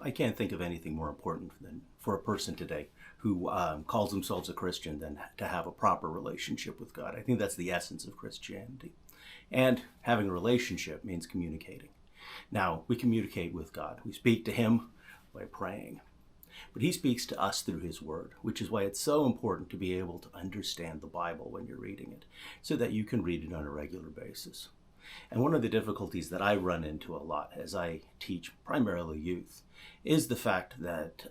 I can't think of anything more important than for a person today who calls themselves a Christian than to have a proper relationship with God. I think that's the essence of Christianity. And having a relationship means communicating. Now, we communicate with God. We speak to Him by praying. But He speaks to us through His Word, which is why it's so important to be able to understand the Bible when you're reading it, so that you can read it on a regular basis. And one of the difficulties that I run into a lot as I teach primarily youth is the fact that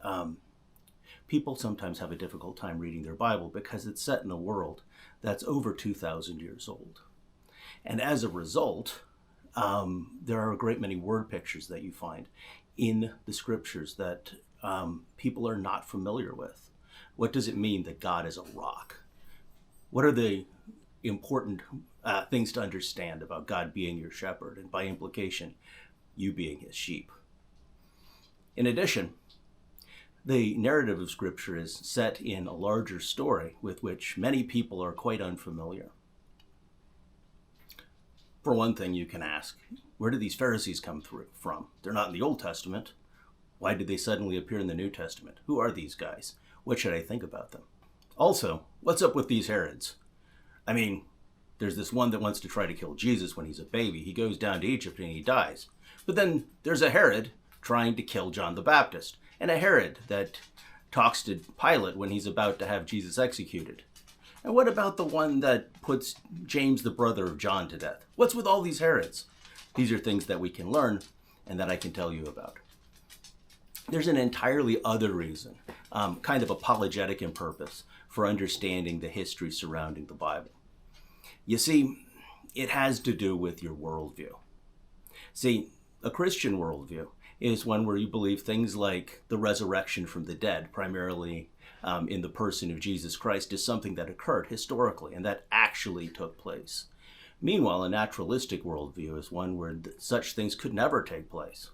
people sometimes have a difficult time reading their Bible because it's set in a world that's over 2,000 years old. And as a result, there are a great many word pictures that you find in the scriptures that people are not familiar with. What does it mean that God is a rock? What are the important things to understand about God being your shepherd, and by implication, you being His sheep? In addition, the narrative of Scripture is set in a larger story with which many people are quite unfamiliar. For one thing, you can ask, where did these Pharisees come from? They're not in the Old Testament. Why did they suddenly appear in the New Testament? Who are these guys? What should I think about them? Also, what's up with these Herods? I mean, there's this one that wants to try to kill Jesus when he's a baby. He goes down to Egypt and he dies. But then there's a Herod trying to kill John the Baptist, and a Herod that talks to Pilate when he's about to have Jesus executed. And what about the one that puts James, the brother of John, to death? What's with all these Herods? These are things that we can learn and that I can tell you about. There's an entirely other reason, kind of apologetic in purpose, for understanding the history surrounding the Bible. You see, it has to do with your worldview. See, a Christian worldview is one where you believe things like the resurrection from the dead, primarily in the person of Jesus Christ, is something that occurred historically and that actually took place. Meanwhile, a naturalistic worldview is one where such things could never take place.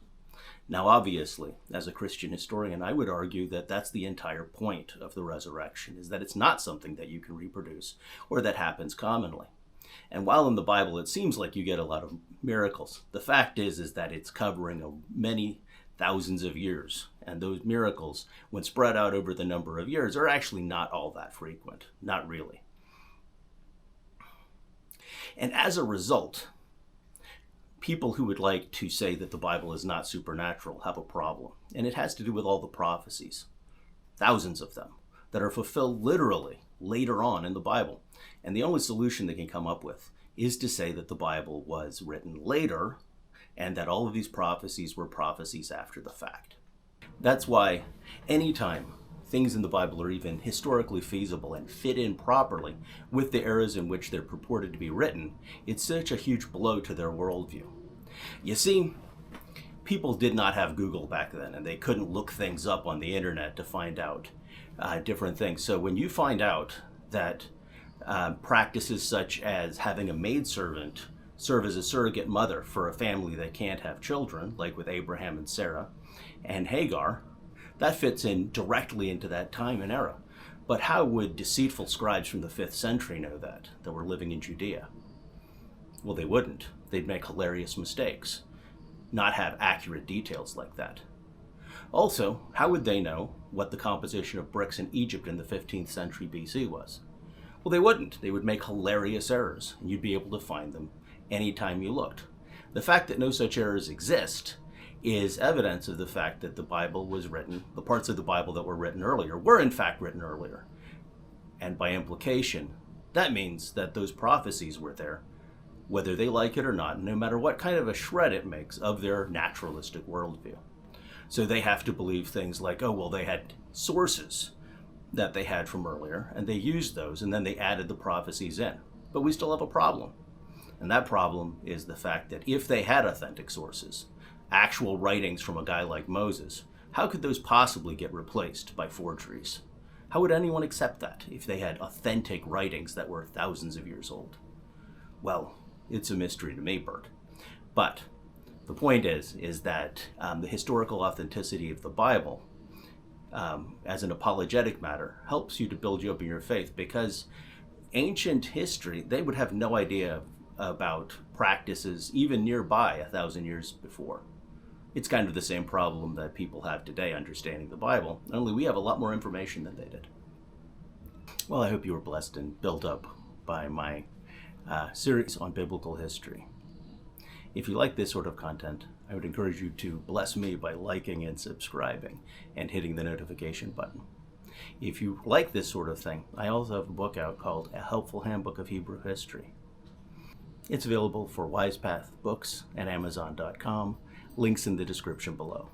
Now, obviously, as a Christian historian, I would argue that that's the entire point of the resurrection, is that it's not something that you can reproduce or that happens commonly. And while in the Bible it seems like you get a lot of miracles, the fact is that it's covering many thousands of years. And those miracles, when spread out over the number of years, are actually not all that frequent. Not really. And as a result, people who would like to say that the Bible is not supernatural have a problem. And it has to do with all the prophecies, thousands of them, that are fulfilled literally later on in the Bible. And the only solution they can come up with is to say that the Bible was written later and that all of these prophecies were prophecies after the fact. That's why anytime things in the Bible are even historically feasible and fit in properly with the eras in which they're purported to be written, it's such a huge blow to their worldview. You see, people did not have Google back then, and they couldn't look things up on the internet to find out different things. So when you find out that practices such as having a maidservant serve as a surrogate mother for a family that can't have children, like with Abraham and Sarah and Hagar, that fits in directly into that time and era. But how would deceitful scribes from the 5th century know that were living in Judea? Well, they wouldn't. They'd make hilarious mistakes, not have accurate details like that. Also, how would they know what the composition of bricks in Egypt in the 15th century BC was? Well, they wouldn't. They would make hilarious errors, and you'd be able to find them anytime you looked. The fact that no such errors exist is evidence of the fact that the Bible was written, the parts of the Bible that were written earlier were in fact written earlier. And by implication, that means that those prophecies were there, whether they like it or not, no matter what kind of a shred it makes of their naturalistic worldview. So they have to believe things like, oh, well, they had sources that they had from earlier, and they used those, and then they added the prophecies in. But we still have a problem. And that problem is the fact that if they had authentic sources, actual writings from a guy like Moses, how could those possibly get replaced by forgeries? How would anyone accept that if they had authentic writings that were thousands of years old? Well, it's a mystery to me, Bert. But the point is that the historical authenticity of the Bible, as an apologetic matter, helps you to build you up in your faith, because ancient history, they would have no idea about practices even nearby 1,000 years before. It's kind of the same problem that people have today understanding the Bible, only we have a lot more information than they did. Well, I hope you were blessed and built up by my series on biblical history. If you like this sort of content, I would encourage you to bless me by liking and subscribing and hitting the notification button. If you like this sort of thing, I also have a book out called A Helpful Handbook of Hebrew History. It's available for WisePath Books at Amazon.com. Links in the description below.